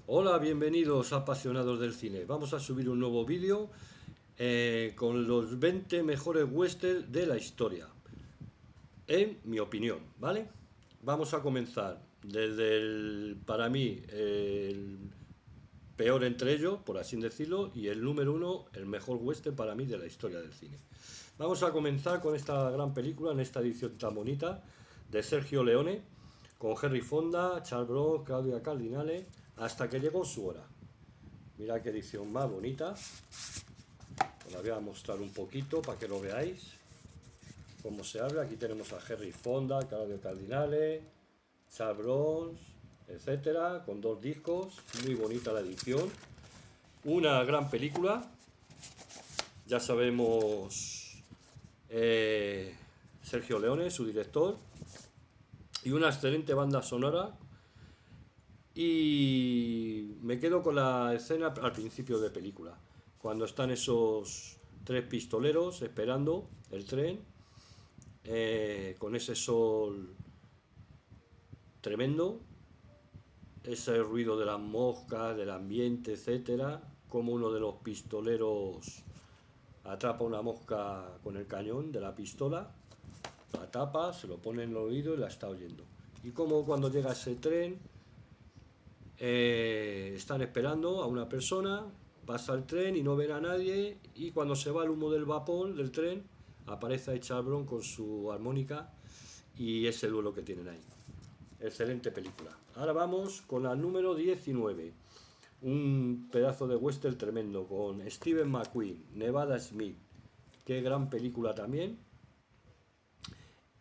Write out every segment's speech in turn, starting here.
Hola, bienvenidos apasionados del cine. Vamos a subir un nuevo vídeo con los 20 mejores westerns de la historia, en mi opinión, ¿vale? Vamos a comenzar desde para mí, el peor entre ellos, por así decirlo, y el número uno, el mejor western para mí de la historia del cine. Vamos a comenzar con esta gran película, en esta edición tan bonita, de Sergio Leone, con Henry Fonda, Charles Bronson, Claudia Cardinale, hasta que llegó su hora. Mira qué edición más bonita. Os la voy a mostrar un poquito para que lo veáis. Cómo se abre. Aquí tenemos a Henry Fonda, Claudio Cardinale, Charles Bronson, etcétera, con dos discos. Muy bonita la edición. Una gran película. Ya sabemos, Sergio Leone, su director. Y una excelente banda sonora. Y me quedo con la escena al principio de película, cuando están esos tres pistoleros esperando el tren, con ese sol tremendo, ese ruido de las moscas, del ambiente, etcétera, como uno de los pistoleros atrapa una mosca con el cañón de la pistola, la tapa, se lo pone en el oído y la está oyendo. Y como cuando llega ese tren, están esperando a una persona, pasa el tren y no ven a nadie, y cuando se va el humo del vapor del tren, aparece ahí Chabrón con su armónica y ese duelo que tienen ahí. Excelente película. Ahora vamos con la número 19. Un pedazo de western tremendo con Steven McQueen, Nevada Smith. Qué gran película también.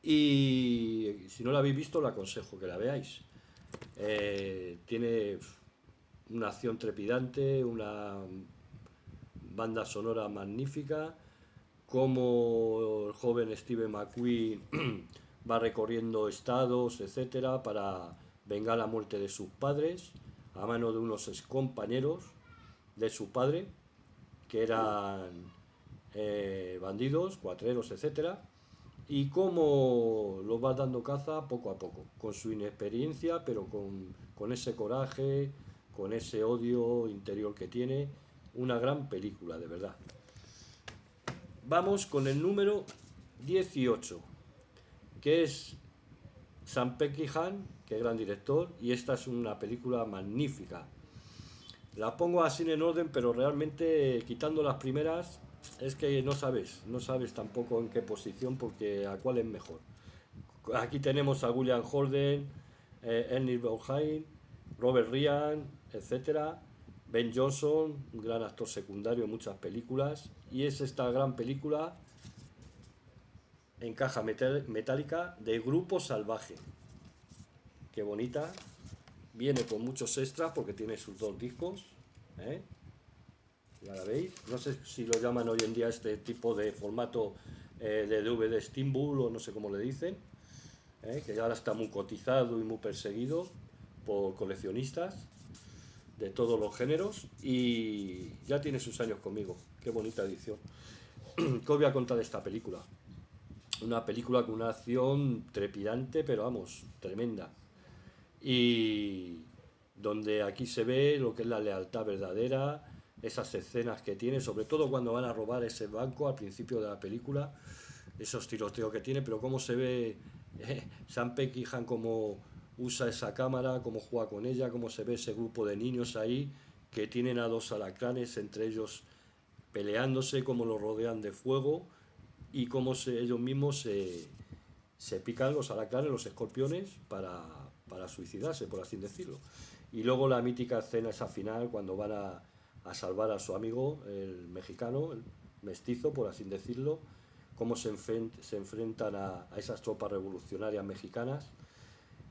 Y si no la habéis visto, lo aconsejo que la veáis. Tiene una acción trepidante, una banda sonora magnífica, como el joven Steve McQueen va recorriendo estados, etcétera, para vengar la muerte de sus padres a mano de unos excompañeros de su padre, que eran bandidos, cuatreros, etcétera, y cómo los va dando caza poco a poco, con su inexperiencia, pero con ese coraje, con ese odio interior que tiene. Una gran película, de verdad. Vamos con el número 18, que es Sam Peckinpah, que es gran director, y esta es una película magnífica. La pongo así en orden, pero realmente quitando las primeras, es que no sabes tampoco en qué posición, porque a cuál es mejor. Aquí tenemos a William Holden, Ernie Bonheim, Robert Ryan, etcétera. Ben Johnson, un gran actor secundario en muchas películas. Y es esta gran película en caja metálica de Grupo Salvaje. Qué bonita. Viene con muchos extras porque tiene sus dos discos. ¿eh? Ya la veis. No sé si lo llaman hoy en día este tipo de formato, de DVD Steamboat o no sé cómo le dicen. Que ahora está muy cotizado y muy perseguido por coleccionistas de todos los géneros, y ya tiene sus años conmigo. Qué bonita edición. ¿Qué os voy a contar de esta película? Una película con una acción trepidante, pero vamos, tremenda. Y donde aquí se ve lo que es la lealtad verdadera, esas escenas que tiene, sobre todo cuando van a robar ese banco al principio de la película, esos tiroteos que tiene, pero cómo se ve, Sam Peckinpah, cómo usa esa cámara, cómo juega con ella, cómo se ve ese grupo de niños ahí que tienen a dos alacranes entre ellos peleándose, cómo los rodean de fuego y cómo ellos mismos se pican los alacranes, los escorpiones, para suicidarse, por así decirlo. Y luego la mítica escena esa final, cuando van a salvar a su amigo, el mexicano, el mestizo, por así decirlo, cómo se enfrentan a esas tropas revolucionarias mexicanas,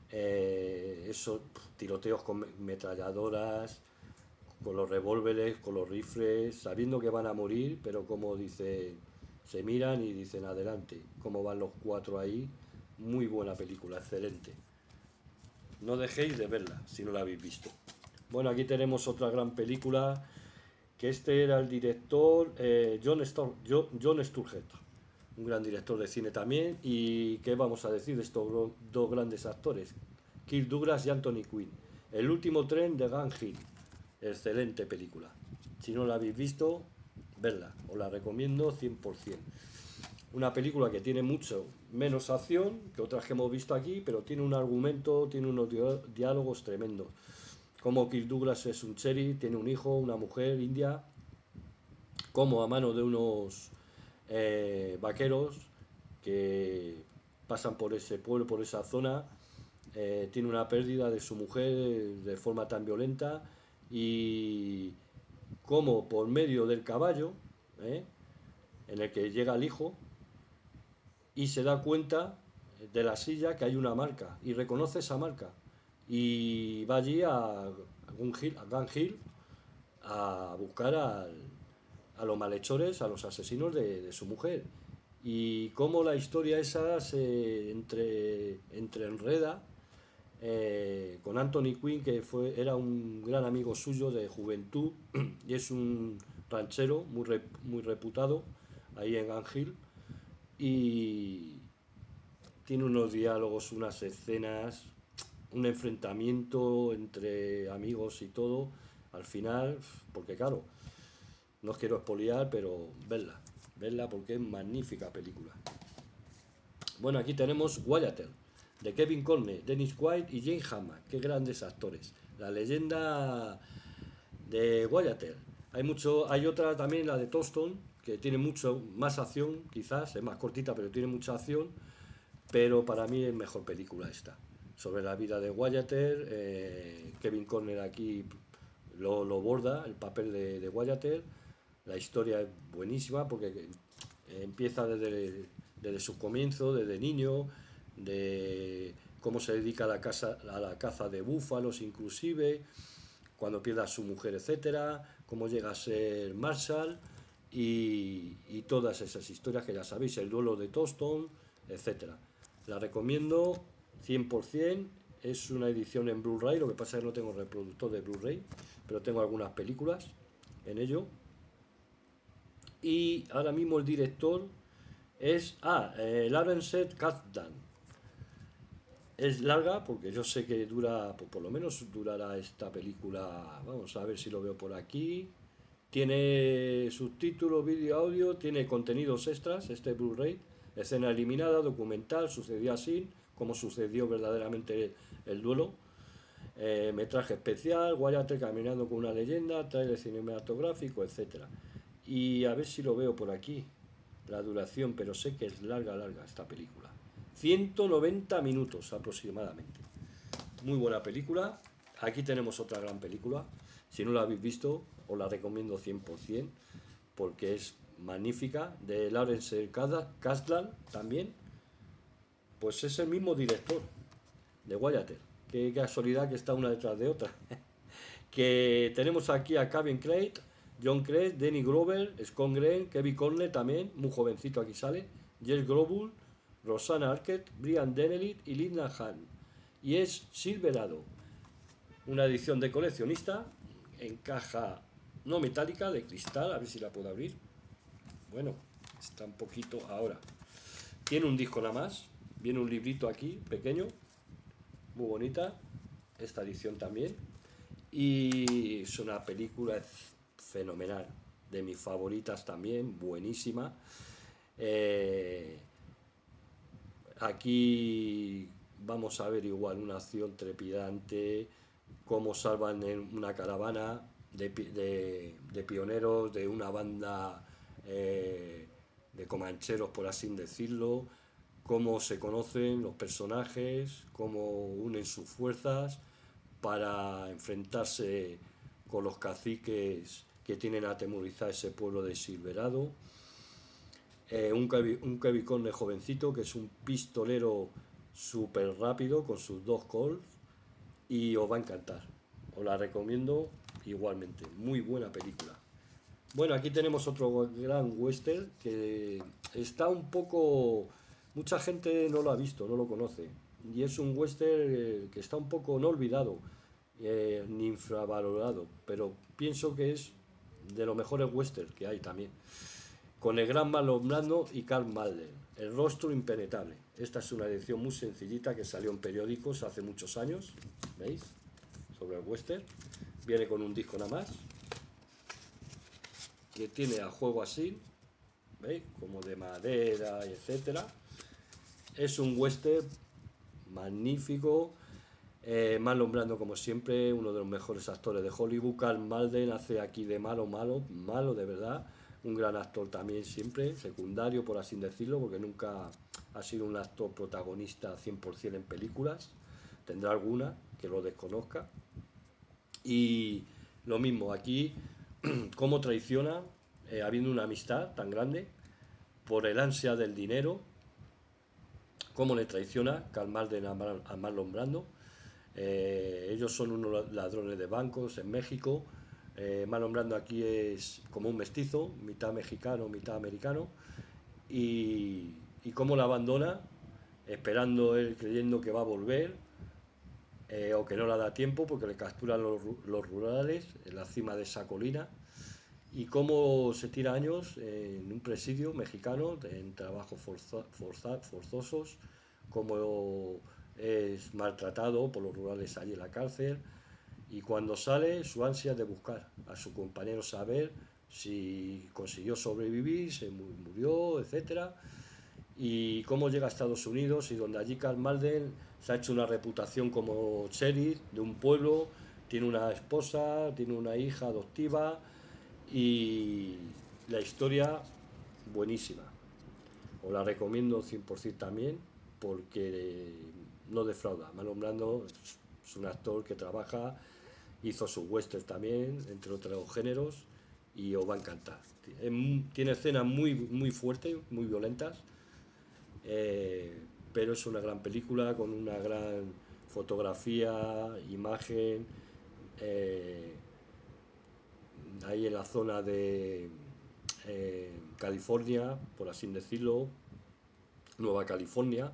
esos tiroteos con metralladoras, con los revólveres, con los rifles, sabiendo que van a morir, pero como dicen, se miran y dicen adelante, cómo van los cuatro ahí. Muy buena película, excelente. No dejéis de verla si no la habéis visto. Bueno, aquí tenemos otra gran película, que este era el director, John Sturges, un gran director de cine también. Y qué vamos a decir de estos dos grandes actores, Kirk Douglas y Anthony Quinn. El último tren de Gang Hill. excelente película. Si no la habéis visto, verla, os la recomiendo 100%. Una película que tiene mucho menos acción que otras que hemos visto aquí, pero tiene un argumento, tiene unos diálogos tremendos. Como Kirk Douglas es un sheriff, tiene un hijo, una mujer india, como a mano de unos vaqueros que pasan por ese pueblo, por esa zona, tiene una pérdida de su mujer de forma tan violenta y como por medio del caballo, ¿eh? En el que llega el hijo y se da cuenta de la silla que hay una marca y reconoce esa marca y va allí a Gun Hill a buscar a los malhechores, a los asesinos de su mujer. Y cómo la historia esa se entreenreda con Anthony Quinn, que era un gran amigo suyo de juventud y es un ranchero muy reputado ahí en Gun y tiene unos diálogos, unas escenas, un enfrentamiento entre amigos y todo, al final, porque claro, no os quiero espoliar, pero verla porque es magnífica película. Bueno, aquí tenemos Wyatt, de Kevin Conner, Dennis Quaid y Jane Hammond, qué grandes actores. La leyenda de Wyatt. Hay otra también, la de Toston, que tiene mucho más acción, quizás, es más cortita, pero tiene mucha acción, pero para mí es mejor película esta. Sobre la vida de Wyatt, Kevin Conner aquí lo borda, el papel de Wyatt. La historia es buenísima porque empieza desde su comienzo, desde niño, de cómo se dedica a la caza de búfalos inclusive, cuando pierde a su mujer, etcétera, cómo llega a ser Marshall y todas esas historias que ya sabéis, el duelo de Toston, etcétera. La recomiendo 100%, es una edición en Blu-ray, lo que pasa es que no tengo reproductor de Blu-ray, pero tengo algunas películas en ello. Y ahora mismo el director es Lawrence Kasdan. Es larga porque yo sé que dura, pues por lo menos durará esta película, vamos a ver si lo veo por aquí. Tiene subtítulos, vídeo, audio, tiene contenidos extras, este Blu-ray, escena eliminada, documental, sucedió así, como sucedió verdaderamente el duelo. Metraje especial, Wyatt caminando con una leyenda, trailer cinematográfico, etcétera. Y a ver si lo veo por aquí, la duración, pero sé que es larga esta película. 190 minutos aproximadamente. Muy buena película. Aquí tenemos otra gran película. Si no la habéis visto, os la recomiendo 100%, porque es magnífica, de Lawrence Kasdan también. Pues es el mismo director de Wyatt. Qué casualidad que está una detrás de otra. Que tenemos aquí a Kevin Craig, John Craig, Danny Glover, Scott Green, Kevin Conner también, muy jovencito aquí sale, Jess Grobull, Rosanna Arquette, Brian Dennehy y Linda Hunt. Y es Silverado, una edición de coleccionista en caja no metálica, de cristal, a ver si la puedo abrir. Bueno, está un poquito ahora. Tiene un disco nada más, viene un librito aquí, pequeño, muy bonita, esta edición también. Y es una película fenomenal, de mis favoritas también, buenísima. Aquí vamos a ver igual una acción trepidante, cómo salvan en una caravana de pioneros de una banda de comancheros, por así decirlo, cómo se conocen los personajes, cómo unen sus fuerzas para enfrentarse con los caciques que tienen atemorizar ese pueblo de Silverado. Un Kevin Conner jovencito que es un pistolero súper rápido con sus 2 Colts y os va a encantar. Os la recomiendo igualmente. Muy buena película. Bueno, aquí tenemos otro gran western que está un poco... Mucha gente no lo ha visto, no lo conoce. Y es un western que está un poco no olvidado ni infravalorado, pero pienso que es de los mejores westerns que hay también. Con el gran Marlon Brando y Karl Malden, El rostro impenetrable. Esta es una edición muy sencillita que salió en periódicos hace muchos años, ¿veis? Sobre el western. Viene con un disco nada más, que tiene a juego así, ¿veis? Como de madera, etcétera. Es un western magnífico. Marlon Brando, como siempre, uno de los mejores actores de Hollywood. Karl Malden hace aquí de malo, malo de verdad. Un gran actor también siempre, secundario por así decirlo, porque nunca ha sido un actor protagonista 100% en películas. Tendrá alguna que lo desconozca. Y lo mismo, aquí, cómo traiciona, habiendo una amistad tan grande, por el ansia del dinero, cómo le traiciona Karl Malden a Marlon Brando. Ellos son unos ladrones de bancos en México. Marlon Brando aquí es como un mestizo, mitad mexicano, mitad americano. Y cómo la abandona, esperando él, creyendo que va a volver, o que no la da tiempo porque le capturan los rurales en la cima de esa colina. Y cómo se tira años en un presidio mexicano, en trabajos forzosos, como es maltratado por los rurales allí en la cárcel, y cuando sale su ansia de buscar a su compañero, saber si consiguió sobrevivir, se murió, etcétera, y cómo llega a Estados Unidos, y donde allí Karl Malden se ha hecho una reputación como sheriff de un pueblo, tiene una esposa, tiene una hija adoptiva, y la historia buenísima. Os la recomiendo 100% también, porque no defrauda. Marlon Brando es un actor que trabaja, hizo sus westerns también, entre otros géneros, y os va a encantar. Tiene escenas muy fuertes, muy violentas, pero es una gran película con una gran fotografía, imagen, ahí en la zona de California, por así decirlo, Nueva California.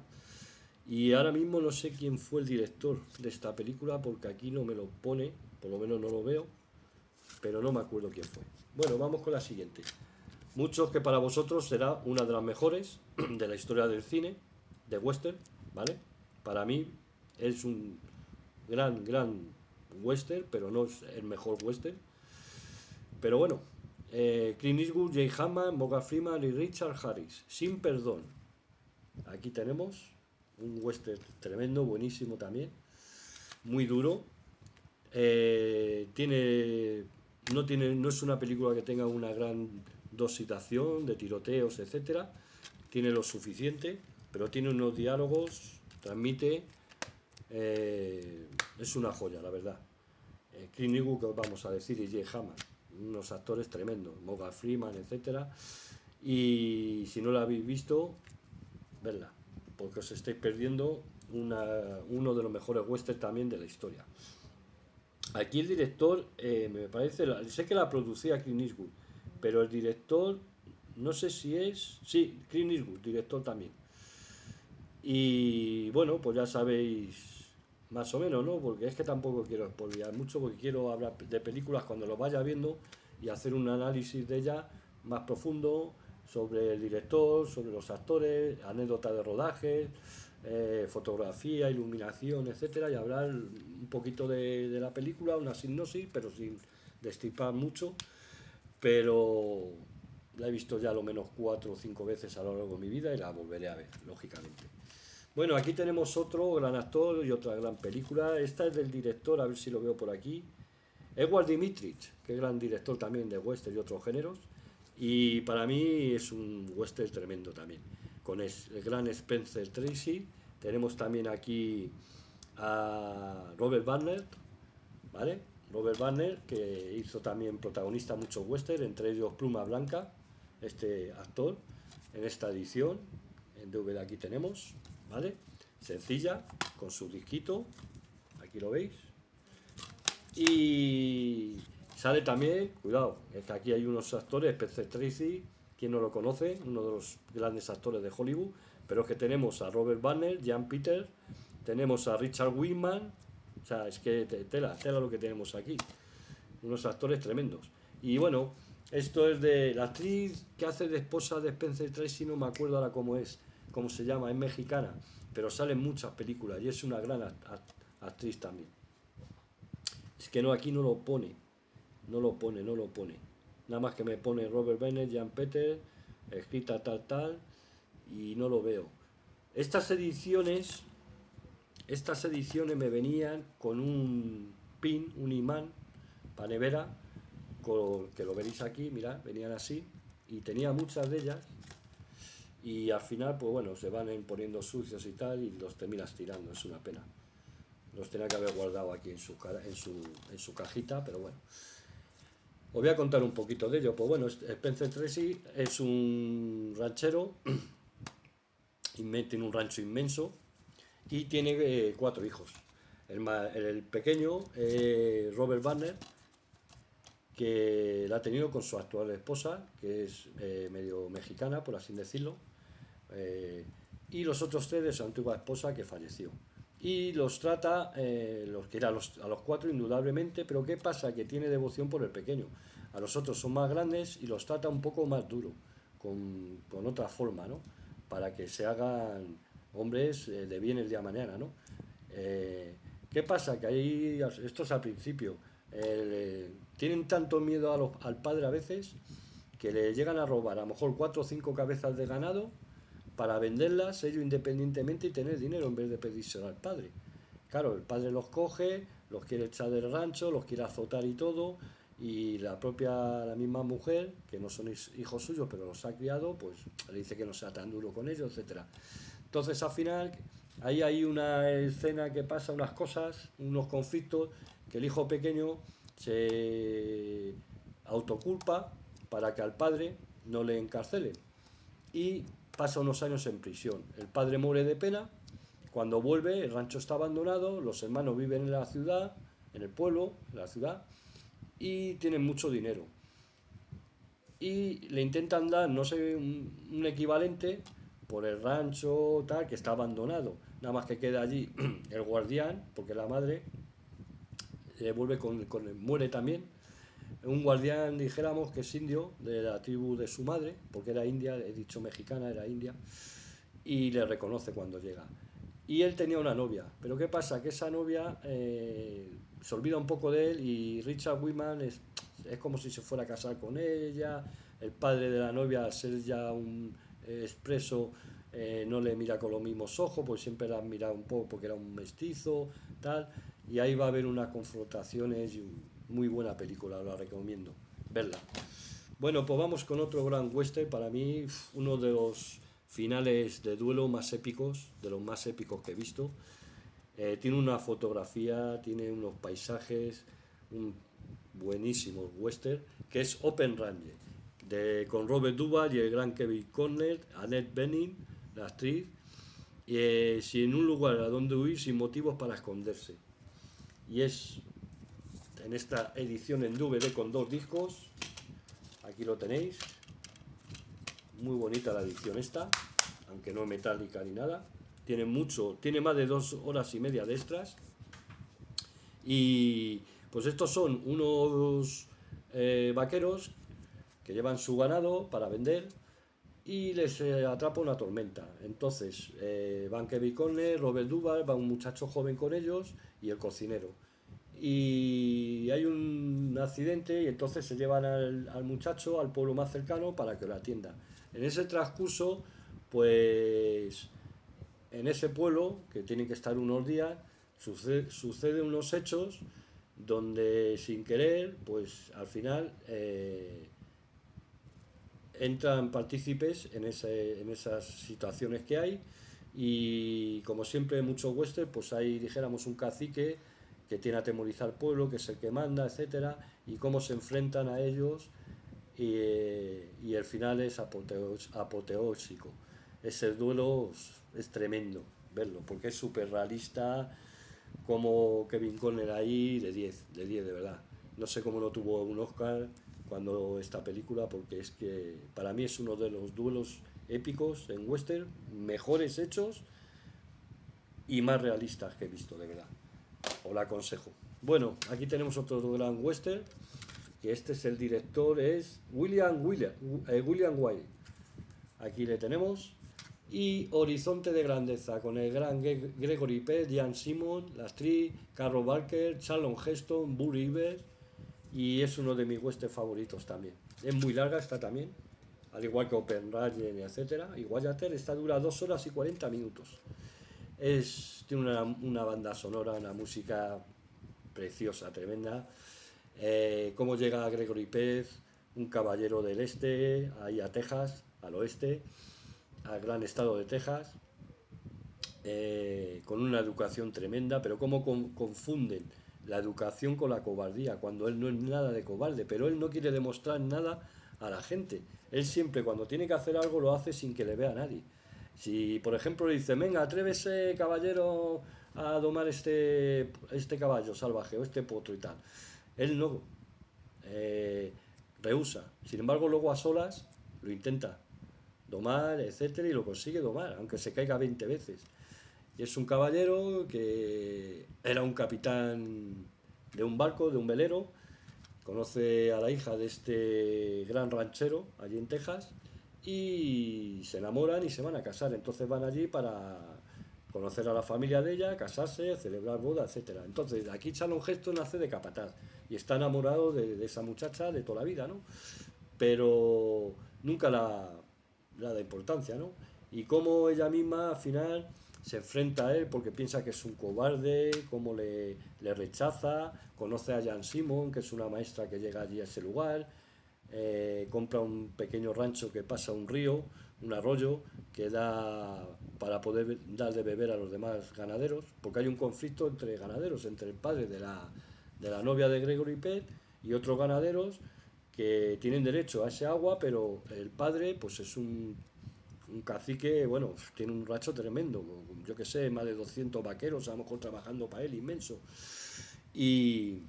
Y ahora mismo no sé quién fue el director de esta película, porque aquí no me lo pone, por lo menos no lo veo, pero no me acuerdo quién fue. Bueno, vamos con la siguiente. Muchos que para vosotros será una de las mejores de la historia del cine, de western, ¿vale? Para mí es un gran western, pero no es el mejor western. Pero bueno, Clint Eastwood, Jay Hammond, Morgan Freeman y Richard Harris, Sin Perdón. Aquí tenemos un western tremendo, buenísimo también, muy duro. No es una película que tenga una gran dosificación de tiroteos, etcétera. Tiene lo suficiente, pero tiene unos diálogos, transmite, es una joya, la verdad. Clint Eastwood, que vamos a decir, y Jay Hammond, unos actores tremendos, Morgan Freeman, etcétera. Y si no la habéis visto, vedla, porque os estáis perdiendo uno de los mejores westerns también de la historia. Aquí el director, me parece, sé que la producía Clint Eastwood, pero el director, no sé si es, sí, Clint Eastwood, director también. Y bueno, pues ya sabéis más o menos, ¿no? Porque es que tampoco quiero spoilear mucho, porque quiero hablar de películas cuando lo vaya viendo y hacer un análisis de ella más profundo sobre el director, sobre los actores, anécdotas de rodaje, fotografía, iluminación, etcétera, y hablar un poquito de la película, una sinopsis, pero sin destripar mucho. Pero la he visto ya lo menos 4 o 5 veces a lo largo de mi vida y la volveré a ver, lógicamente. Bueno, aquí tenemos otro gran actor y otra gran película. Esta es del director, a ver si lo veo por aquí, Edward Dmytryk, que es gran director también de western y otros géneros. Y para mí es un western tremendo también, con el gran Spencer Tracy. Tenemos también aquí a Robert Wagner, ¿vale? Robert Wagner, que hizo también protagonista muchos western, entre ellos Pluma Blanca, este actor, en esta edición, en DVD aquí tenemos, ¿vale? Sencilla, con su disquito, aquí lo veis. Y sale también, cuidado, es que aquí hay unos actores, Spencer Tracy, quien no lo conoce, uno de los grandes actores de Hollywood, pero es que tenemos a Robert Wagner, Jan Peters, tenemos a Richard Widmark, o sea, es que tela lo que tenemos aquí, unos actores tremendos. Y bueno, esto es de la actriz que hace de esposa de Spencer Tracy, no me acuerdo ahora cómo se llama, es mexicana, pero sale en muchas películas y es una gran actriz también. Es que no, aquí no lo pone. No lo pone, no lo pone. Nada más que me pone Robert Bennett, Jan Peter, escrita tal, tal, y no lo veo. Estas ediciones, estas ediciones me venían con un pin, un imán, para nevera, que lo veréis aquí, mirad, venían así, y tenía muchas de ellas, y al final, pues bueno, se van poniendo sucios y tal, y los terminas tirando, es una pena. Los tenía que haber guardado aquí en su cajita, pero bueno. Os voy a contar un poquito de ello. Pues bueno, Spencer Tracy es un ranchero, tiene un rancho inmenso y tiene 4 hijos. El pequeño, Robert Banner, que la ha tenido con su actual esposa, que es medio mexicana, por así decirlo, y los otros 3 de su antigua esposa, que falleció. Y los trata, los quiere a los 4 indudablemente, pero ¿qué pasa? Que tiene devoción por el pequeño. A los otros son más grandes y los trata un poco más duro, con otra forma, ¿no? Para que se hagan hombres de bien el día de mañana, ¿no? ¿Qué pasa? Que ahí, esto es al principio, tienen tanto miedo al padre a veces que le llegan a robar a lo mejor 4 o 5 cabezas de ganado para venderlas ellos independientemente y tener dinero en vez de pedírselo al padre. Claro, el padre los coge, los quiere echar del rancho, los quiere azotar y todo, y la misma mujer, que no son hijos suyos, pero los ha criado, pues le dice que no sea tan duro con ellos, etcétera. Entonces al final, ahí hay una escena que pasa, unas cosas, unos conflictos, que el hijo pequeño se autoculpa para que al padre no le encarcelen. Y pasa unos años en prisión. El padre muere de pena, cuando vuelve el rancho está abandonado, los hermanos viven en la ciudad, en el pueblo, en la ciudad, y tienen mucho dinero. Y le intentan dar, no sé, un equivalente por el rancho tal, que está abandonado. Nada más que queda allí el guardián, porque la madre vuelve muere también. Un guardián, dijéramos, que es indio, de la tribu de su madre, porque era india, he dicho mexicana, era india, y le reconoce cuando llega. Y él tenía una novia, pero ¿qué pasa? Que esa novia se olvida un poco de él y Richard Wiman es como si se fuera a casar con ella. El padre de la novia, al ser ya un expreso, no le mira con los mismos ojos, pues siempre la ha mirado un poco porque era un mestizo, tal. Y ahí va a haber unas confrontaciones, muy buena película, la recomiendo, verla. Bueno, pues vamos con otro gran western, para mí uno de los finales de duelo más épicos, de los más épicos que he visto. Tiene una fotografía, tiene unos paisajes, un buenísimo western, que es Open Range, con Robert Duvall y el gran Kevin Costner, Annette Bening, la actriz, sin un lugar a donde huir, sin motivos para esconderse. Y es en esta edición en DVD con 2 discos, aquí lo tenéis, muy bonita la edición esta, aunque no metálica ni nada, tiene más de 2 horas y media de extras. Y pues estos son unos vaqueros que llevan su ganado para vender y les atrapa una tormenta. Entonces van Kevin Conner, Robert Duvall, va un muchacho joven con ellos y el cocinero. Y hay un accidente y entonces se llevan al muchacho al pueblo más cercano para que lo atienda. En ese transcurso, pues en ese pueblo, que tienen que estar unos días, suceden unos hechos donde sin querer, pues al final entran partícipes en esas situaciones que hay. Y como siempre en muchos western, pues hay, dijéramos, un cacique que tiene a atemorizar al pueblo, que es el que manda, etcétera, y cómo se enfrentan a ellos, y el final es apoteósico. Ese duelo es tremendo verlo, porque es súper realista, como Kevin Conner ahí, de 10 de verdad. No sé cómo no tuvo un Oscar cuando esta película, porque es que para mí es uno de los duelos épicos en western, mejores hechos y más realistas que he visto, de verdad. Os la aconsejo. Bueno, aquí tenemos otro gran western, que este es el director, es William Wilde. Aquí le tenemos. Y Horizonte de Grandeza, con el gran Gregory Peck, Jan Simon, la actriz, Carol Barker, Charlton Heston, Burr Ives, y es uno de mis westerns favoritos también. Es muy larga esta también, al igual que Open Range, etcétera. Y Guayater, esta dura 2 horas y 40 minutos. Tiene una banda sonora, una música preciosa, tremenda. Cómo llega Gregory Peck, un caballero del este, ahí a Texas, al oeste, al gran estado de Texas, con una educación tremenda, pero cómo confunden la educación con la cobardía, cuando él no es nada de cobarde, pero él no quiere demostrar nada a la gente. Él siempre cuando tiene que hacer algo lo hace sin que le vea a nadie. Si por ejemplo le dice, venga, atrévese caballero a domar este caballo salvaje o este potro y tal, él no, eh, rehúsa. Sin embargo, luego a solas lo intenta domar, etcétera, y lo consigue domar, aunque se caiga 20 veces. Y es un caballero que era un capitán de un barco, de un velero, conoce a la hija de este gran ranchero allí en Texas y se enamoran y se van a casar. Entonces van allí para conocer a la familia de ella, casarse, celebrar boda, etcétera. Entonces aquí Charlton Heston hace de capataz y está enamorado de esa muchacha de toda la vida, ¿no? Pero nunca la da importancia, ¿no? Y cómo ella misma al final se enfrenta a él porque piensa que es un cobarde, cómo le rechaza, conoce a Jan Simon, que es una maestra que llega allí a ese lugar, compra un pequeño rancho que pasa un río, un arroyo, que da para poder dar de beber a los demás ganaderos, porque hay un conflicto entre ganaderos, entre el padre de la novia de Gregory Peck y otros ganaderos que tienen derecho a ese agua, pero el padre pues es un cacique, bueno, tiene un racho tremendo, yo que sé, más de 200 vaqueros a lo mejor trabajando para él, inmenso. Y,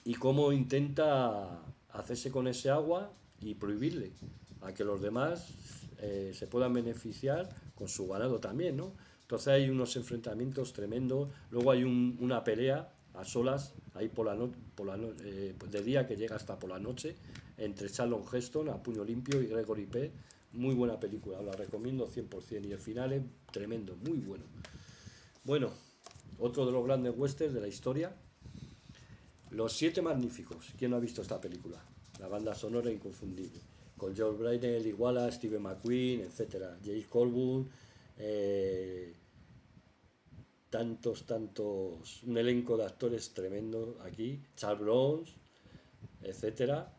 y cómo intenta hacerse con ese agua y prohibirle a que los demás se puedan beneficiar con su ganado también, ¿no? Entonces hay unos enfrentamientos tremendos, luego hay una pelea a solas, ahí de día que llega hasta por la noche, entre Charlton Heston a puño limpio y Gregory Peck. Muy buena película, la recomiendo 100%, y el final es tremendo, muy bueno. Bueno, otro de los grandes westerns de la historia, Los Siete Magníficos. ¿Quién no ha visto esta película? La banda sonora inconfundible, con George Brainerd, Iguala, Steve McQueen, etcétera, James Coburn, eh, tantos, un elenco de actores tremendo aquí, Charles Bronson, etcétera,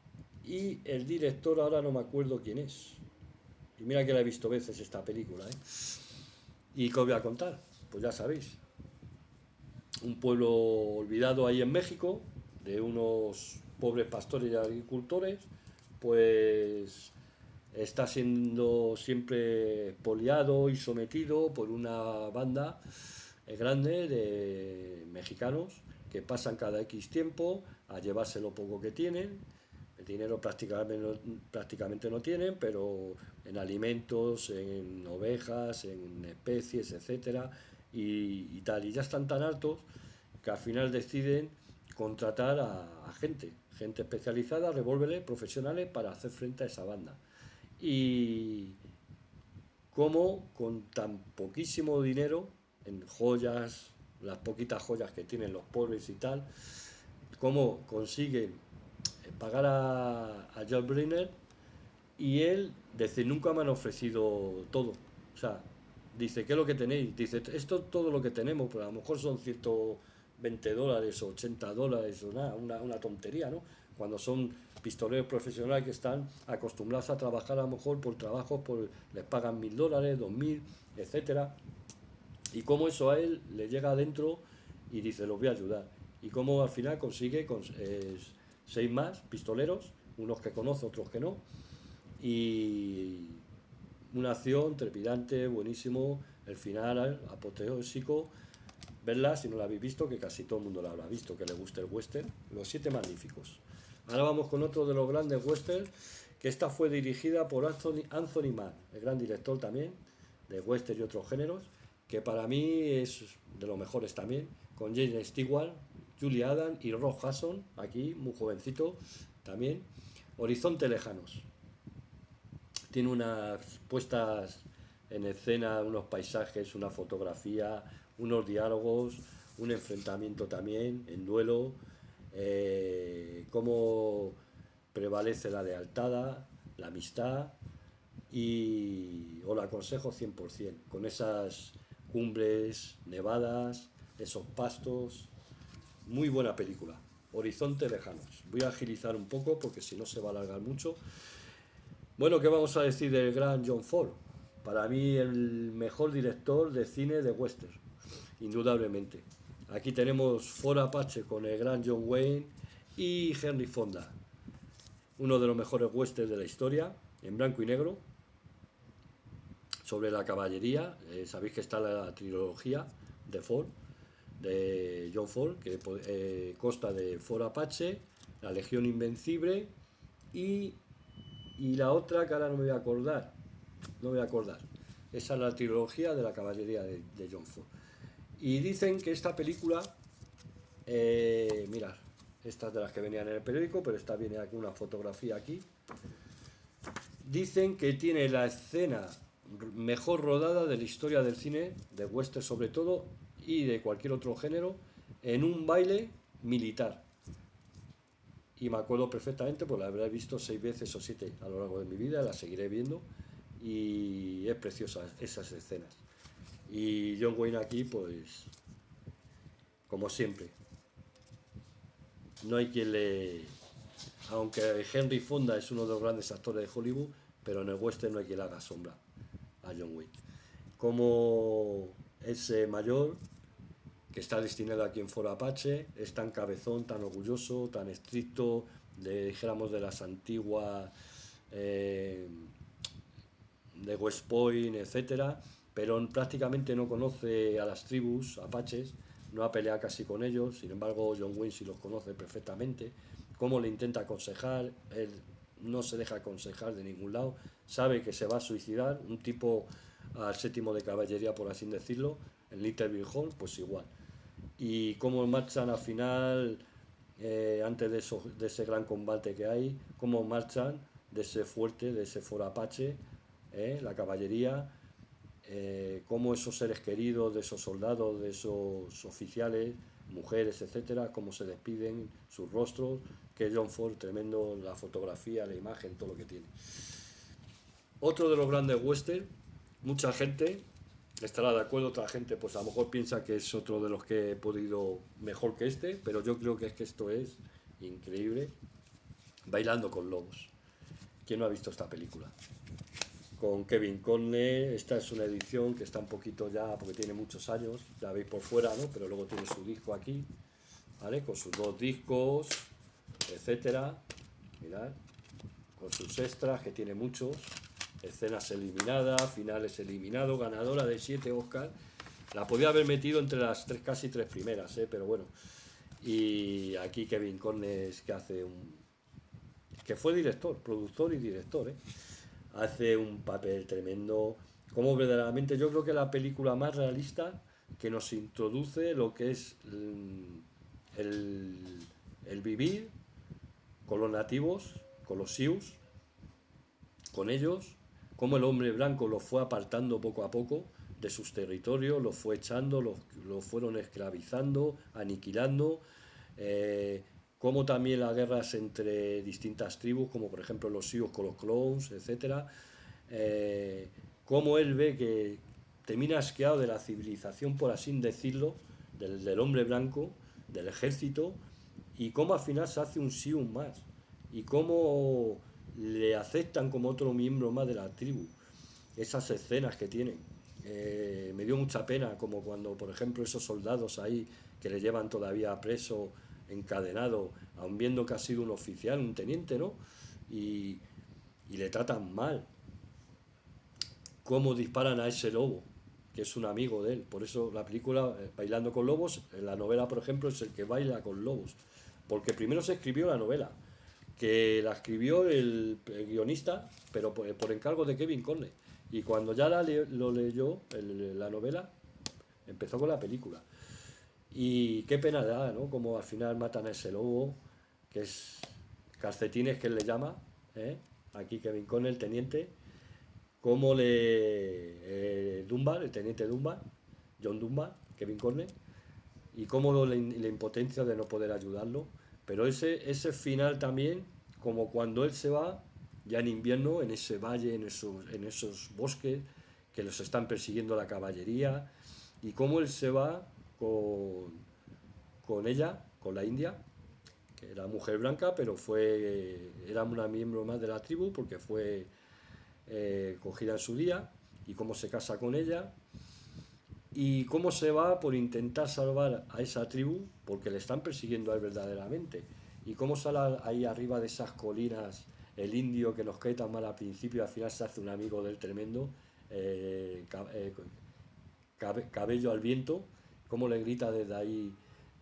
y el director ahora no me acuerdo quién es. Y mira que la he visto veces esta película, ¿eh? ¿Y qué os voy a contar? Pues ya sabéis, un pueblo olvidado ahí en México, de unos pobres pastores y agricultores, pues está siendo siempre poliado y sometido por una banda grande de mexicanos que pasan cada X tiempo a llevarse lo poco que tienen. El dinero prácticamente no tienen, pero en alimentos, en ovejas, en especies, etcétera, y tal. Y ya están tan altos que al final deciden contratar a gente especializada, revólveres profesionales para hacer frente a esa banda. Y cómo con tan poquísimo dinero, en joyas, las poquitas joyas que tienen los pobres y tal, cómo consiguen pagar a George Brenner, y él dice, nunca me han ofrecido todo. O sea, dice, ¿qué es lo que tenéis? Dice, esto es todo lo que tenemos, pero a lo mejor son $120 o $80 o nada, una tontería, ¿no? Cuando son pistoleros profesionales que están acostumbrados a trabajar a lo mejor por trabajos, les pagan $1000, 2000, etcétera. Y cómo eso a él le llega adentro y dice, los voy a ayudar. Y cómo al final consigue 6 más pistoleros, unos que conoce, otros que no, y una acción trepidante, buenísimo, el final apoteósico. Verla si no la habéis visto, que casi todo el mundo la habrá visto, que le guste el western, Los Siete Magníficos. Ahora vamos con otro de los grandes westerns, que esta fue dirigida por Anthony Mann, el gran director también, de western y otros géneros, que para mí es de los mejores también, con James Stewart, Julie Adams y Rock Hudson, aquí, muy jovencito también. Horizonte Lejanos. Tiene unas puestas en escena unos paisajes, una fotografía, unos diálogos, un enfrentamiento también en duelo, cómo prevalece la lealtad, la amistad, y os lo aconsejo 100%, con esas cumbres nevadas, esos pastos, muy buena película. Horizontes lejanos. Voy a agilizar un poco porque si no se va a alargar mucho. Bueno, ¿qué vamos a decir del gran John Ford? Para mí el mejor director de cine de western, indudablemente. Aquí tenemos Ford Apache con el gran John Wayne y Henry Fonda, uno de los mejores westerns de la historia, en blanco y negro, sobre la caballería. Sabéis que está la trilogía de Ford, de John Ford, que consta de Ford Apache, la Legión Invencible y, y la otra que ahora no me voy a acordar. No me voy a acordar. Esa es la trilogía de la caballería de John Ford. Y dicen que esta película, mirad, esta es de las que venían en el periódico, pero esta viene aquí una fotografía aquí. Dicen que tiene la escena mejor rodada de la historia del cine, de western sobre todo, y de cualquier otro género, en un baile militar. Y me acuerdo perfectamente, pues la habré visto 6 veces o 7 a lo largo de mi vida, la seguiré viendo, y es preciosa esas escenas. Y John Wayne aquí, pues, como siempre, no hay quien le... Aunque Henry Fonda es uno de los grandes actores de Hollywood, pero en el western no hay quien le haga sombra a John Wayne. Como ese mayor que está destinado aquí en Foro Apache, es tan cabezón, tan orgulloso, tan estricto, dijéramos de las antiguas de West Point, etcétera, pero prácticamente no conoce a las tribus apaches, no ha peleado casi con ellos. Sin embargo, John Wayne sí los conoce perfectamente, cómo le intenta aconsejar, él no se deja aconsejar de ningún lado, sabe que se va a suicidar, un tipo al séptimo de caballería, por así decirlo, en Little Bill Hall, pues igual. Y cómo marchan al final, antes de ese gran combate que hay, cómo marchan de ese fuerte, de ese foro Apache, la caballería, cómo esos seres queridos de esos soldados, de esos oficiales, mujeres, etcétera, cómo se despiden, sus rostros, que John Ford, tremendo, la fotografía, la imagen, todo lo que tiene. Otro de los grandes western, mucha gente estará de acuerdo, otra gente pues a lo mejor piensa que es otro de los que he podido mejor que este, pero yo creo que es que esto es increíble. Bailando con lobos. ¿Quién no ha visto esta película? Con Kevin Conner, esta es una edición que está un poquito ya, porque tiene muchos años, ya veis por fuera, ¿no? Pero luego tiene su disco aquí, ¿vale? Con sus 2 discos, etcétera, mirad, con sus extras, que tiene muchos, escenas eliminadas, finales eliminados, ganadora de 7 Oscars. La podía haber metido entre las casi 3 primeras, pero bueno. Y aquí Kevin Conner, que hace que fue director, productor y director, hace un papel tremendo. Como verdaderamente yo creo que la película más realista que nos introduce lo que es el vivir con los nativos, con los Sioux, con ellos, cómo el hombre blanco los fue apartando poco a poco de sus territorios, los fue echando, los fueron esclavizando, aniquilando, como también las guerras entre distintas tribus, como por ejemplo los Sioux con los Clones, etcétera, cómo él ve que termina asqueado de la civilización, por así decirlo, del hombre blanco, del ejército, y cómo al final se hace un Sioux más, y cómo le aceptan como otro miembro más de la tribu. Esas escenas que tienen. Me dio mucha pena, como cuando, por ejemplo, esos soldados ahí que le llevan todavía preso, encadenado, aun viendo que ha sido un oficial, un teniente, ¿no? Y le tratan mal. Cómo disparan a ese lobo, que es un amigo de él. Por eso la película Bailando con Lobos, en la novela, por ejemplo, es el que baila con lobos. Porque primero se escribió la novela, que la escribió el guionista, pero por encargo de Kevin Conner. Y cuando ya lo leyó, la novela, empezó con la película. Y qué pena da, ¿no? Como al final matan a ese lobo, que es Calcetines, que él le llama, ¿eh? Aquí Kevin Conner, el teniente, cómo Dunbar, el teniente Dunbar, John Dunbar, Kevin Conner, y cómo la impotencia de no poder ayudarlo. Pero ese final también, como cuando él se va, ya en invierno, en ese valle, en esos bosques, que los están persiguiendo la caballería, y cómo él se va con ella, con la india, que era mujer blanca, pero era una miembro más de la tribu porque fue cogida en su día, y cómo se casa con ella, y cómo se va por intentar salvar a esa tribu, porque le están persiguiendo a él verdaderamente, y cómo sale ahí arriba de esas colinas el indio que nos cae tan mal al principio y al final se hace un amigo del tremendo, eh, cabello al viento, cómo le grita desde ahí,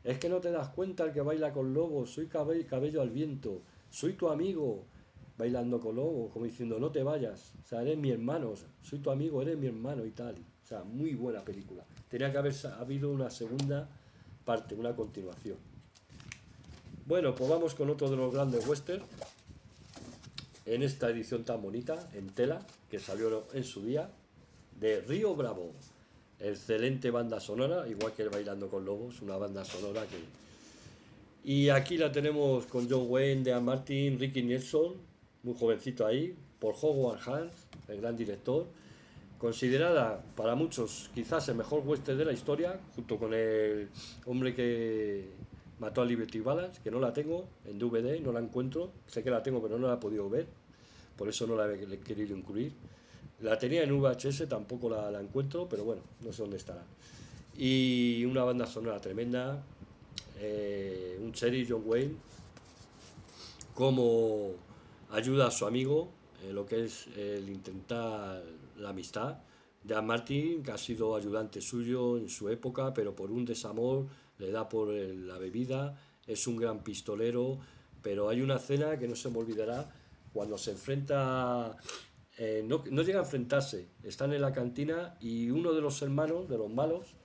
es que no te das cuenta el que baila con lobos, soy cabello al viento, soy tu amigo, bailando con lobos, como diciendo no te vayas, o sea, eres mi hermano, soy tu amigo, eres mi hermano y tal. O sea, muy buena película. Tenía que haber habido una segunda parte, una continuación. Bueno, pues vamos con otro de los grandes westerns, en esta edición tan bonita, en tela, que salió en su día, de Río Bravo. Excelente banda sonora, igual que el Bailando con Lobos, una banda sonora que... Y aquí la tenemos con John Wayne, Dean Martin, Ricky Nelson, muy jovencito ahí, por Howard Hawks, el gran director, considerada para muchos quizás el mejor western de la historia, junto con el hombre que mató a Liberty Balance, que no la tengo en DVD, no la encuentro, sé que la tengo pero no la he podido ver, por eso no la he querido incluir. La tenía en VHS, tampoco la encuentro, pero bueno, no sé dónde estará. Y una banda sonora tremenda, un Cherry John Wayne, como ayuda a su amigo, lo que es el intentar la amistad. Dan Martin, que ha sido ayudante suyo en su época, pero por un desamor le da por la bebida, es un gran pistolero, pero hay una escena que no se me olvidará, cuando se enfrenta, no llega a enfrentarse, están en la cantina y uno de los hermanos, de los malos,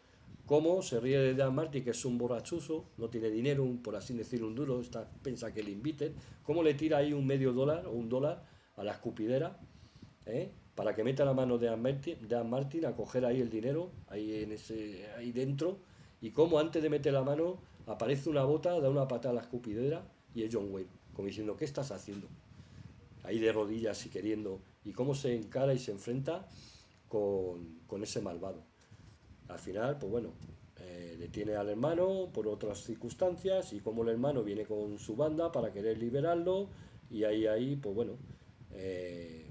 cómo se ríe de Dan Martin, que es un borrachuzo, no tiene dinero, por así decirlo, un duro, piensa que le inviten, cómo le tira ahí un medio dólar o un dólar a la escupidera, para que meta la mano de Dan Martin a coger ahí el dinero, ahí dentro, y cómo antes de meter la mano aparece una bota, da una patada a la escupidera y es John Wayne, como diciendo, ¿qué estás haciendo? Ahí de rodillas y queriendo, y cómo se encara y se enfrenta con ese malvado. Al final, pues bueno, detiene al hermano por otras circunstancias y como el hermano viene con su banda para querer liberarlo y ahí pues bueno, eh,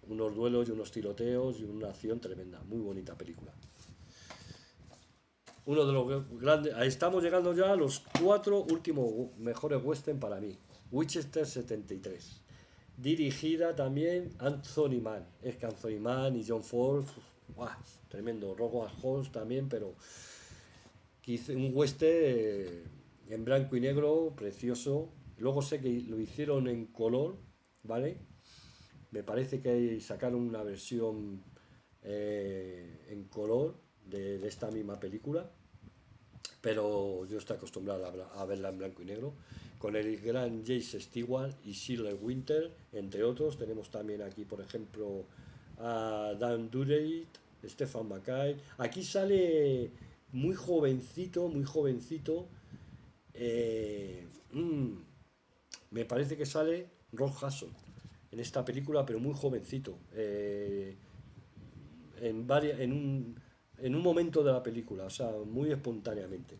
unos duelos y unos tiroteos y una acción tremenda, muy bonita película. Uno de los grandes, ahí estamos llegando ya a los 4 últimos mejores western para mí. Winchester 73. Dirigida también Anthony Mann. Es que Anthony Mann y John Ford, ¡guau! Tremendo. Rowan Holmes también, pero un western en blanco y negro, precioso. Luego sé que lo hicieron en color, ¿vale? Me parece que sacaron una versión en color de esta misma película, pero yo estoy acostumbrado a verla en blanco y negro, con el gran Jace Stewart y Shirley Winter, entre otros. Tenemos también aquí, por ejemplo, a Dan Dureit, Stephen Mackay. Aquí sale muy jovencito. eh, mm, Me parece que sale Ron Hudson en esta película, pero muy jovencito. En un momento de la película, o sea, muy espontáneamente.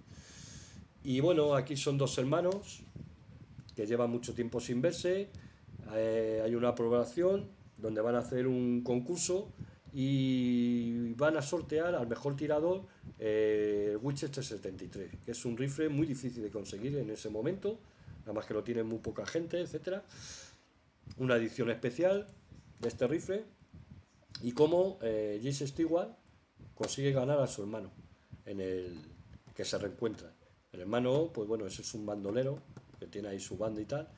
Y bueno, aquí son dos hermanos que llevan mucho tiempo sin verse. Hay una aprobación donde van a hacer un concurso y van a sortear al mejor tirador Winchester 73, que es un rifle muy difícil de conseguir en ese momento, nada más que lo tiene muy poca gente, etcétera. Una edición especial de este rifle y cómo Jace Stewart consigue ganar a su hermano en el que se reencuentran. El hermano, pues bueno, ese es un bandolero que tiene ahí su banda y tal.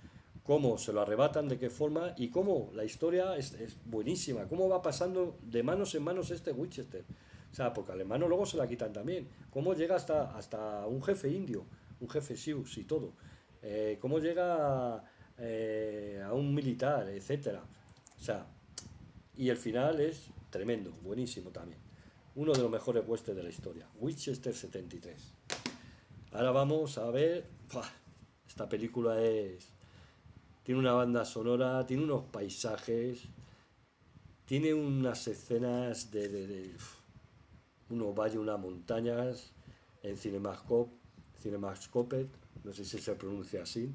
Cómo se lo arrebatan, de qué forma y cómo la historia es buenísima. Cómo va pasando de manos en manos este Winchester. O sea, porque al hermano luego se la quitan también. Cómo llega hasta un jefe indio, un jefe Sioux y todo. Cómo llega a un militar, etcétera. O sea, Y el final es tremendo, buenísimo también. Uno de los mejores westerns de la historia, Winchester 73. Ahora vamos a ver. ¡Fua! Esta película tiene una banda sonora, tiene unos paisajes, tiene unas escenas de unos valles, unas montañas en Cinemascope, no sé si se pronuncia así,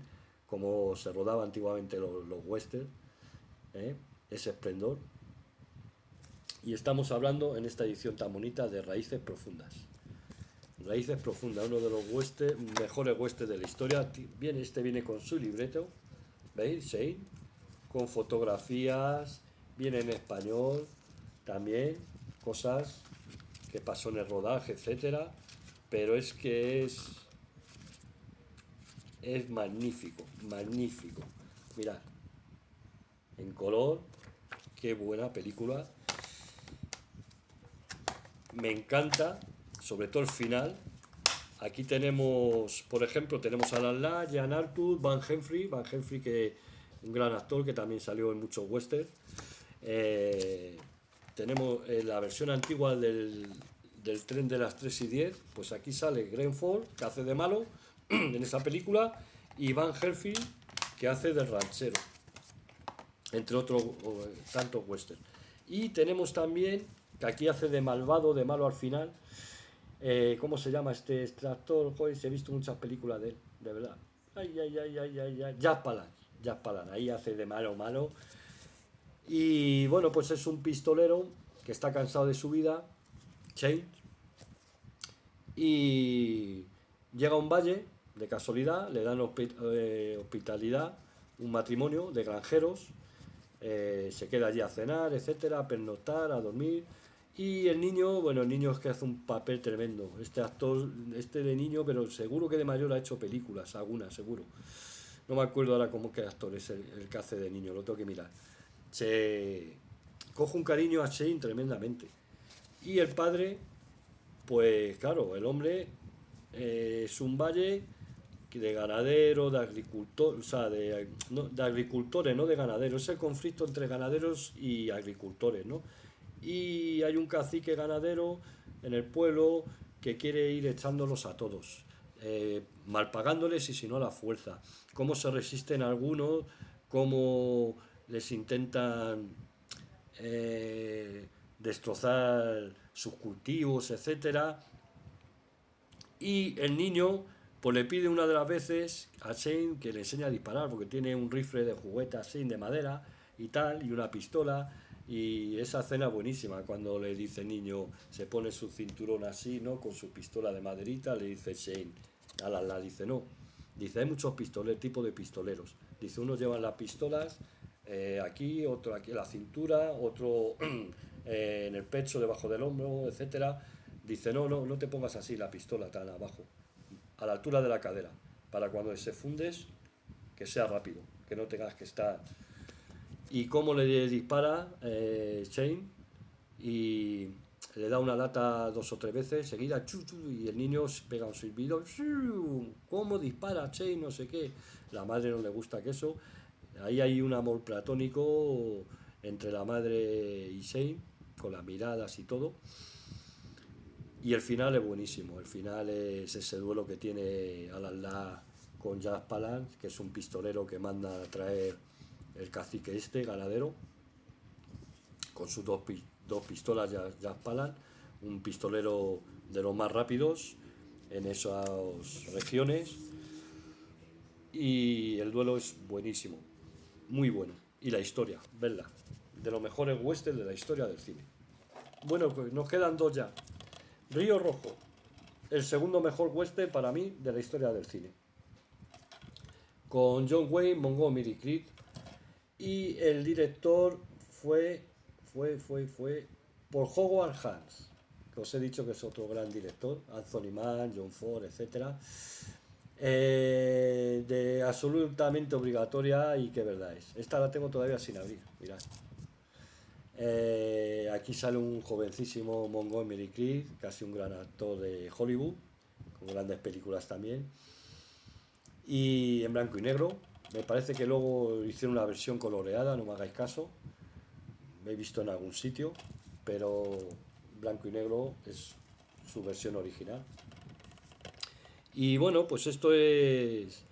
como se rodaba antiguamente los westerns, ¿eh? Ese esplendor. Y estamos hablando en esta edición tan bonita de Raíces Profundas. Raíces Profundas, uno de los mejores westerns de la historia. Este viene con su libreto, ¿veis? Shane, con fotografías, viene en español también, cosas que pasó en el rodaje, etcétera. Pero es que es magnífico, magnífico. Mirad, en color, qué buena película. Me encanta, sobre todo el final. Aquí tenemos, por ejemplo, tenemos a Alan Ladd, Jean Arthur, Van Henry, que un gran actor que también salió en muchos westerns. Tenemos la versión antigua del tren de las 3:10, pues aquí sale Glenn Ford, que hace de malo en esa película, y Van Herfield, que hace del ranchero, entre otros tantos westerns. Y tenemos también, que aquí hace de malvado, de malo al final, ¿cómo se llama este actor? Joder, he visto muchas películas de él, de verdad. Ay, ay, ay, ay, ay, ay. Jack Palance, ahí hace de malo, malo. Y bueno, pues es un pistolero que está cansado de su vida, Shane, y llega a un valle, de casualidad, le dan hospitalidad, un matrimonio de granjeros, se queda allí a cenar, etcétera, a pernoctar, a dormir. Y el niño, bueno, el niño es que hace un papel tremendo. Este actor, de niño, pero seguro que de mayor ha hecho películas, algunas, seguro. No me acuerdo ahora cómo que actor es el que hace de niño, lo tengo que mirar. Se coge un cariño a Shane tremendamente. Y el padre, pues claro, el hombre es un valle de ganadero, de agricultor, o sea, de agricultores, no de ganaderos. Es el conflicto entre ganaderos y agricultores, ¿no? Y hay un cacique ganadero en el pueblo que quiere ir echándolos a todos, mal pagándoles y si no a la fuerza. Cómo se resisten algunos, cómo les intentan destrozar sus cultivos, etcétera. Y el niño pues le pide una de las veces a Shane que le enseñe a disparar, porque tiene un rifle de juguete así de madera y tal, y una pistola. Y esa escena buenísima, cuando le dice el niño, se pone su cinturón así, ¿no? Con su pistola de maderita, le dice Shane, dice no. Dice, hay muchos tipos de pistoleros. Dice, unos llevan las pistolas aquí, otro aquí en la cintura, otro en el pecho, debajo del hombro, etcétera. Dice, no te pongas así la pistola tan abajo, a la altura de la cadera, para cuando se fundes, que sea rápido, que no tengas que estar. Y cómo le dispara Shane, y le da una lata 2 o 3 veces seguida, y el niño pega un silbido, cómo dispara Shane, no sé qué. La madre no le gusta que eso. Ahí hay un amor platónico entre la madre y Shane, con las miradas y todo. Y el final es buenísimo. El final es ese duelo que tiene Alan Ladd con Jack Palance, que es un pistolero que manda a traer el cacique ganadero, con sus dos pistolas, Jack Palance, un pistolero de los más rápidos en esas regiones. Y el duelo es buenísimo, muy bueno. Y la historia, verla, de los mejores westerns de la historia del cine. Bueno, pues nos quedan dos ya. Río Rojo, el segundo mejor western para mí de la historia del cine, con John Wayne, Montgomery Clift, y el director fue por Howard Hawks, que os he dicho que es otro gran director, Anthony Mann, John Ford, etcétera. De absolutamente obligatoria, y qué verdad es. Esta la tengo todavía sin abrir, mirad. Aquí sale un jovencísimo Montgomery Clift, casi un gran actor de Hollywood, con grandes películas también, y en blanco y negro. Me parece que luego hicieron una versión coloreada, no me hagáis caso. me he visto en algún sitio, pero blanco y negro es su versión original. Y bueno, pues esto es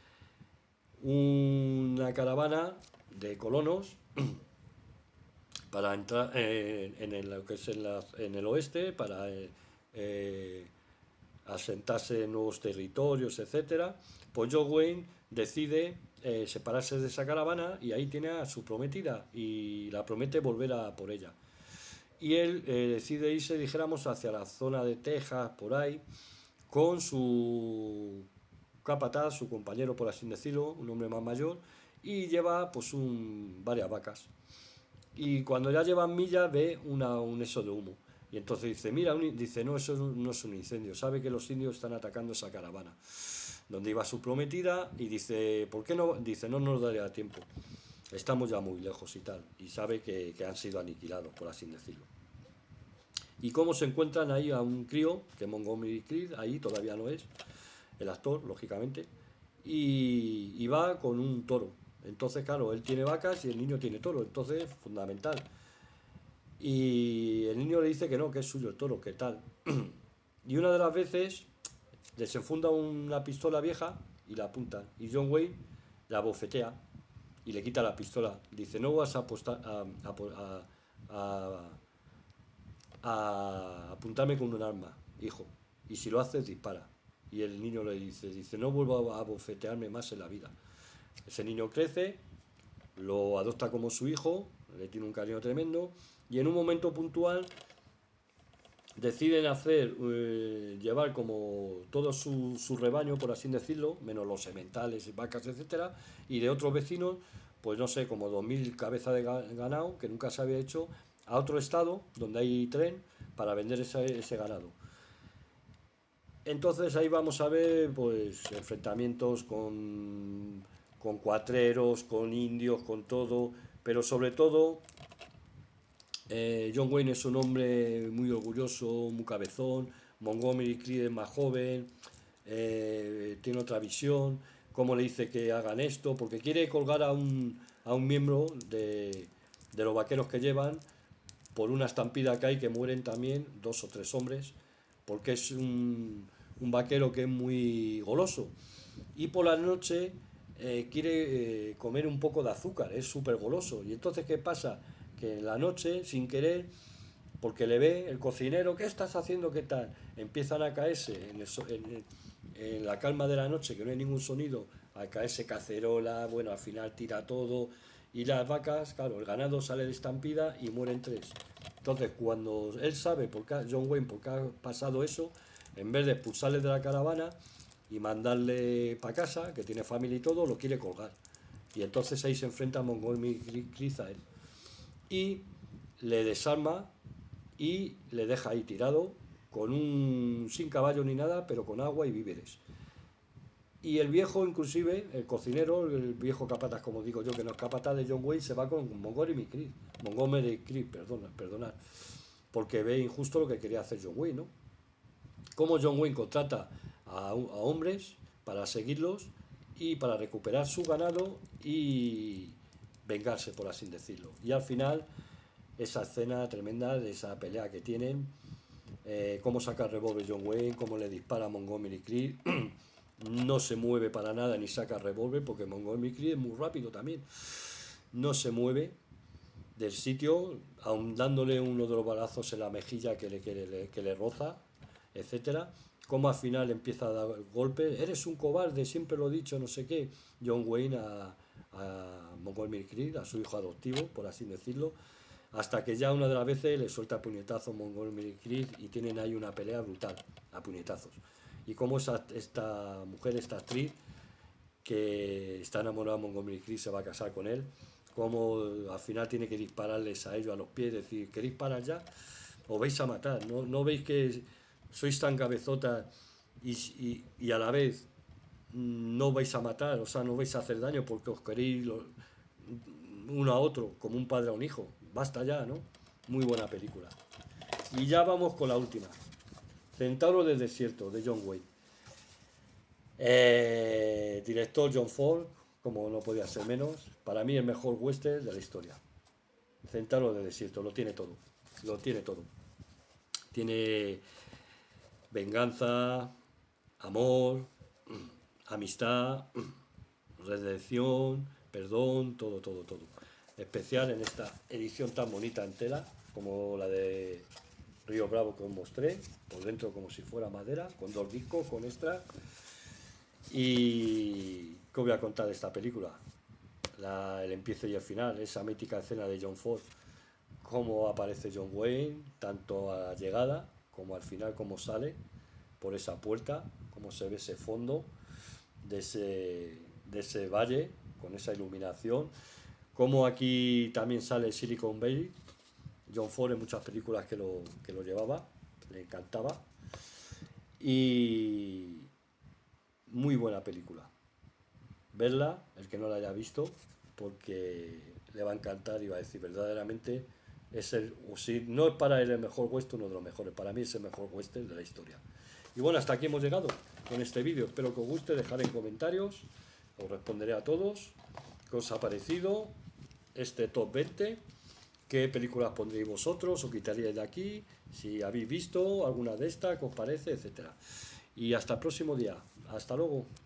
una caravana de colonos para entrar lo que es en el oeste, para eh, asentarse en nuevos territorios, etcétera. Pues John Wayne decide separarse de esa caravana y ahí tiene a su prometida y la promete volver a por ella. Y él decide irse, dijéramos, hacia la zona de Texas, por ahí, con su capataz, su compañero, por así decirlo, un hombre más mayor, y lleva pues varias vacas. Y cuando ya llevan millas ve un eso de humo. Y entonces dice, mira, dice, no, eso no es un incendio, sabe que los indios están atacando esa caravana, donde iba su prometida, y dice, ¿por qué no? Dice, no nos daría tiempo, estamos ya muy lejos y tal, y sabe que han sido aniquilados, por así decirlo. Y cómo se encuentran ahí a un crío, que Montgomery Clift, ahí todavía no es, el actor, lógicamente, y va con un toro. Entonces, claro, él tiene vacas y el niño tiene toro, entonces, fundamental. Y el niño le dice que no, que es suyo el toro, que tal. Y una de las veces desenfunda una pistola vieja y la apunta. Y John Wayne la bofetea y le quita la pistola. Dice, no vas a apostar a, a apuntarme con un arma, hijo. Y si lo haces, dispara. Y el niño le dice, no vuelvo a bofetearme más en la vida. Ese niño crece, lo adopta como su hijo, le tiene un cariño tremendo, y en un momento puntual deciden llevar como todo su rebaño, por así decirlo, menos los sementales, vacas, etcétera, y de otros vecinos, pues no sé, como 2000 cabezas de ganado, que nunca se había hecho, a otro estado, donde hay tren, para vender ese ganado. Entonces ahí vamos a ver pues enfrentamientos con cuatreros, con indios, con todo, pero sobre todo John Wayne es un hombre muy orgulloso, muy cabezón, Montgomery Clift es más joven, tiene otra visión, cómo le dice que hagan esto, porque quiere colgar a un miembro de los vaqueros que llevan por una estampida que hay que mueren también 2 o 3 hombres, porque es un vaquero que es muy goloso. Y por la noche quiere comer un poco de azúcar, es súper goloso. Y entonces, ¿qué pasa? Que en la noche, sin querer, porque le ve el cocinero, ¿qué estás haciendo? ¿Qué tal? Empiezan a caerse en la calma de la noche, que no hay ningún sonido, a caerse cacerola, bueno, al final tira todo, y las vacas, claro, el ganado sale de estampida y mueren 3. Entonces, cuando él sabe, John Wayne, por qué ha pasado eso, en vez de expulsarle de la caravana y mandarle para casa, que tiene familia y todo, lo quiere colgar. Y entonces ahí se enfrenta a Montgomery Clift a él. Y le desarma y le deja ahí tirado, sin caballo ni nada, pero con agua y víveres. Y el viejo, inclusive, el cocinero, el viejo capataz, como digo yo, que no es capataz de John Wayne, se va con Montgomery Clift, perdonad, porque ve injusto lo que quería hacer John Wayne, ¿no? Cómo John Wayne contrata a hombres para seguirlos y para recuperar su ganado y vengarse, por así decirlo. Y al final, esa escena tremenda de esa pelea que tienen, cómo saca el revólver John Wayne, cómo le dispara a Montgomery Clift. No se mueve para nada ni saca revólver, porque Montgomery Clift es muy rápido también. No se mueve del sitio, aun dándole uno de los balazos en la mejilla que le roza, etcétera. Como al final empieza a dar golpes, eres un cobarde, siempre lo he dicho, no sé qué. John Wayne a Montgomery Clift, a su hijo adoptivo, por así decirlo, hasta que ya una de las veces le suelta puñetazos a Montgomery Clift y tienen ahí una pelea brutal, a puñetazos. Y como esta mujer, esta actriz, que está enamorada de Montgomery Clift, se va a casar con él, como al final tiene que dispararles a ellos a los pies, decir, ¿queréis parar ya? Os vais a matar, ¿no veis que sois tan cabezotas y a la vez no vais a matar, o sea, no vais a hacer daño porque os queréis uno a otro, como un padre a un hijo? Basta ya, ¿no? Muy buena película. Y ya vamos con la última. Centauro del desierto, de John Wayne. Director John Ford, como no podía ser menos. Para mí el mejor western de la historia. Centauro de desierto, lo tiene todo. Lo tiene todo. Tiene venganza, amor, amistad, redención, perdón, todo, todo, todo. Especial en esta edición tan bonita en tela, como la de Río Bravo que os mostré, por dentro como si fuera madera, con 2 discos, con extra. Y ¿qué os voy a contar de esta película? El empiezo y el final, esa mítica escena de John Ford, cómo aparece John Wayne, tanto a la llegada como al final, cómo sale por esa puerta, cómo se ve ese fondo de ese valle con esa iluminación, como aquí también sale Silicon Valley. John Ford en muchas películas que lo llevaba, le encantaba. Y muy buena película. Verla, el que no la haya visto, porque le va a encantar y va a decir verdaderamente es el, o si no es para él el mejor western, uno de los mejores, para mí es el mejor western de la historia. Y bueno, hasta aquí hemos llegado con este vídeo, espero que os guste, dejar en comentarios, os responderé a todos qué os ha parecido este top 20, qué películas pondréis vosotros o quitaríais de aquí, si habéis visto alguna de estas, qué os parece, etcétera. Y hasta el próximo día, hasta luego.